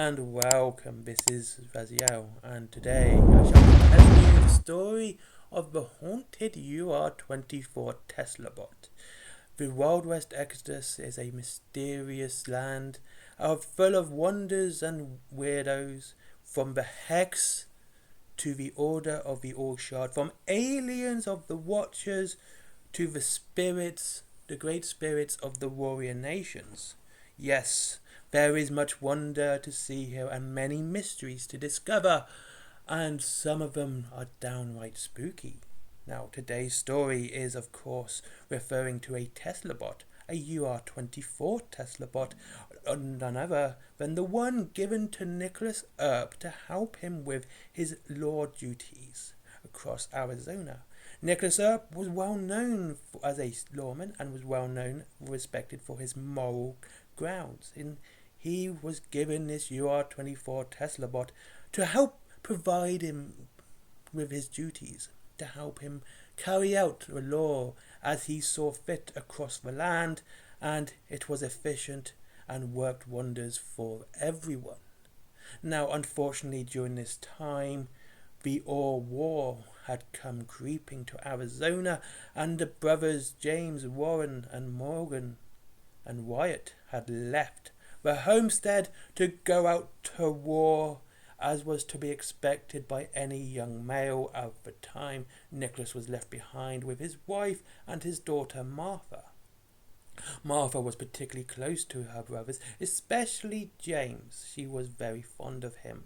and welcome. This is Raziel, and today I shall be telling you the story of the haunted UR-24 Tesla bot. The Wild West Exodus is a mysterious land full of wonders and weirdos, from the Hex to the Order of the All Shard, from aliens of the Watchers to the spirits, the great spirits of the warrior nations. Yes, there is much wonder to see here and many mysteries to discover, and some of them are downright spooky. Now, today's story is, of course, referring to a Tesla bot, a UR-24 Tesla bot, none other than the one given to Nicholas Earp to help him with his law duties across Arizona. Nicholas Earp was well known as a lawman and was well known, respected for his moral grounds. He was given this UR-24 Tesla bot to help provide him with his duties, to help him carry out the law as he saw fit across the land, and it was efficient and worked wonders for everyone. Now, unfortunately, during this time, the Ore War had come creeping to Arizona, and the brothers James, Warren, and Morgan and Wyatt had left the homestead to go out to war, as was to be expected by any young male of the time. Nicholas was left behind with his wife and his daughter Martha. Martha was particularly close to her brothers, especially James. She was very fond of him.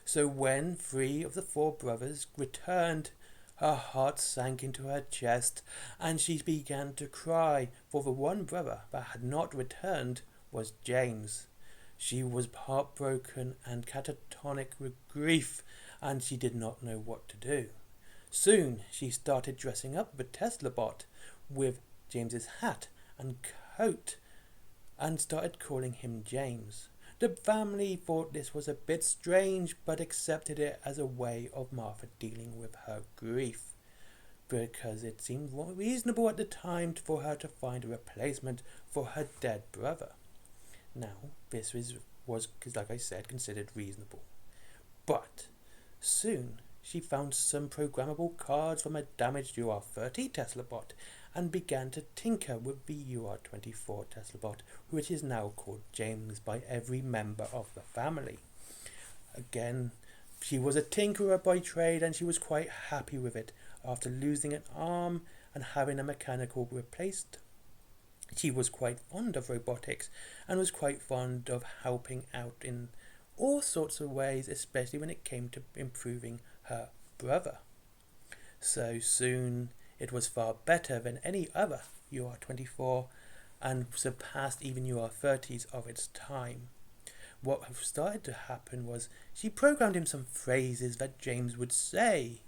So when 3 of the 4 brothers returned, her heart sank into her chest, and she began to cry, for the one brother that had not returned was James. She was heartbroken and catatonic with grief, and she did not know what to do. Soon she started dressing up the Tesla bot with James's hat and coat and started calling him James. The family thought this was a bit strange, but accepted it as a way of Martha dealing with her grief, because it seemed reasonable at the time for her to find a replacement for her dead brother. Now, this was, like I said, considered reasonable. But soon she found some programmable cards from a damaged UR-30 Tesla bot and began to tinker with the UR-24 Tesla bot, which is now called James by every member of the family. Again, she was a tinkerer by trade, and she was quite happy with it after losing an arm and having a mechanical replaced. She was quite fond of robotics and was quite fond of helping out in all sorts of ways, especially when it came to improving her brother. So soon it was far better than any other UR-24 and surpassed even UR-30s of its time. What started to happen was she programmed him some phrases that James would say,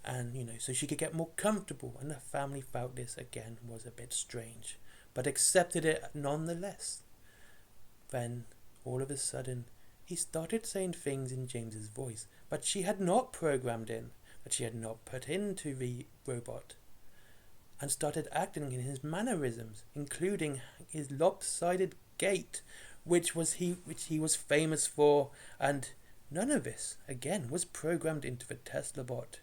and so she could get more comfortable, and the family felt this again was a bit strange, but accepted it nonetheless. Then all of a sudden he started saying things in James's voice but she had not programmed in, that she had not put into the robot, and started acting in his mannerisms, including his lopsided gait, which he was famous for, and none of this, again, was programmed into the Tesla bot.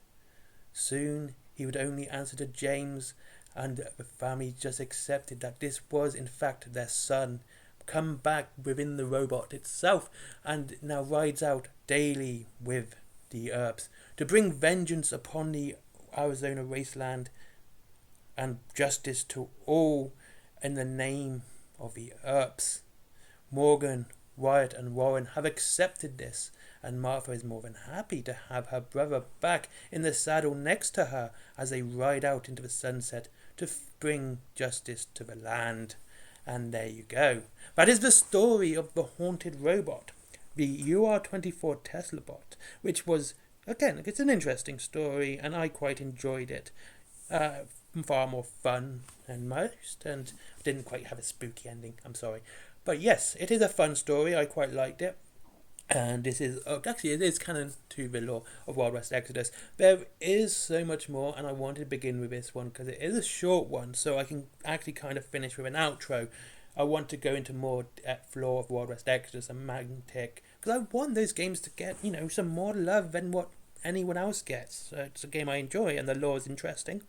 Soon he would only answer to James, and the family just accepted that this was in fact their son, come back within the robot itself, and now rides out daily with the earps to bring vengeance upon the Arizona wasteland and justice to all in the name of the earps. Morgan, Wyatt and Warren have accepted this, and Martha is more than happy to have her brother back in the saddle next to her as they ride out into the sunset to bring justice to the land. And there you go. That is the story of the haunted robot, the UR-24 Tesla bot, which was, again, it's an interesting story, and I quite enjoyed it. Far more fun than most, and didn't quite have a spooky ending, I'm sorry. But yes, it is a fun story, I quite liked it. And this is, actually it is canon to the lore of Wild West Exodus. There is so much more, and I wanted to begin with this one because it is a short one, so I can actually kind of finish with an outro. I want to go into more depth lore of Wild West Exodus and Magnetic, because I want those games to get, you know, some more love than what anyone else gets. It's a game I enjoy, and the lore is interesting.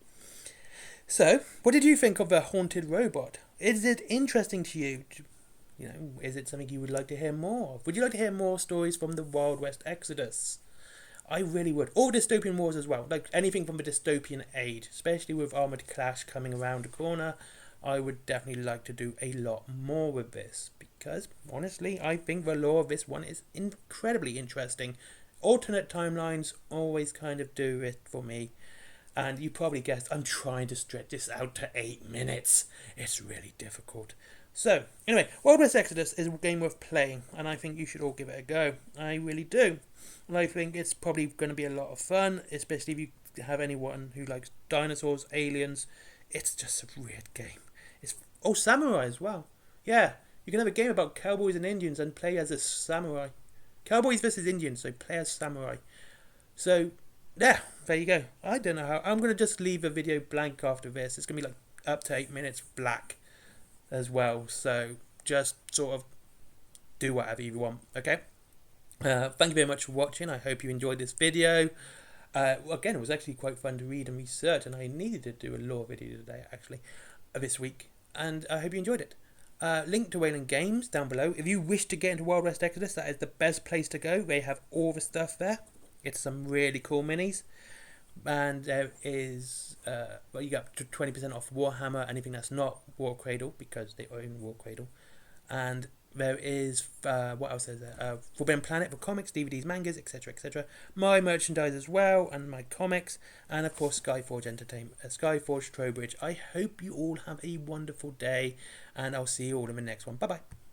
So, what did you think of the Haunted Robot? Is it interesting to you? You know, is it something you would like to hear more of? Would you like to hear more stories from the Wild West Exodus? I really would. Or dystopian wars as well. Like anything from the dystopian age, especially with Armored Clash coming around the corner. I would definitely like to do a lot more with this. Because, honestly, I think the lore of this one is incredibly interesting. Alternate timelines always kind of do it for me. And you probably guessed, I'm trying to stretch this out to 8 minutes. It's really difficult. So, anyway, Wild West Exodus is a game worth playing, and I think you should all give it a go. I really do. And I think it's probably going to be a lot of fun, especially if you have anyone who likes dinosaurs, aliens. It's just a weird game. Samurai as well. Yeah, you can have a game about cowboys and Indians and play as a samurai. Cowboys versus Indians, so play as samurai. So, yeah, there you go. I don't know how. I'm going to just leave the video blank after this. It's going to be like up to 8 minutes black as well. So, just sort of do whatever you want, okay? Thank you very much for watching. I hope you enjoyed this video. Again, it was actually quite fun to read and research, and I needed to do a lore video today, actually, this week. And I hope you enjoyed it. Link to Wayland Games down below. If you wish to get into Wild West Exodus, that is the best place to go. They have all the stuff there. It's some really cool minis. And there is, you got 20% off Warhammer, anything that's not War Cradle, because they own War Cradle. And there is, what else is there? Forbidden Planet for comics, DVDs, mangas, etc., etc. My merchandise as well, and my comics, and of course Skyforge Entertainment, Skyforge Trowbridge. I hope you all have a wonderful day, and I'll see you all in the next one. Bye bye.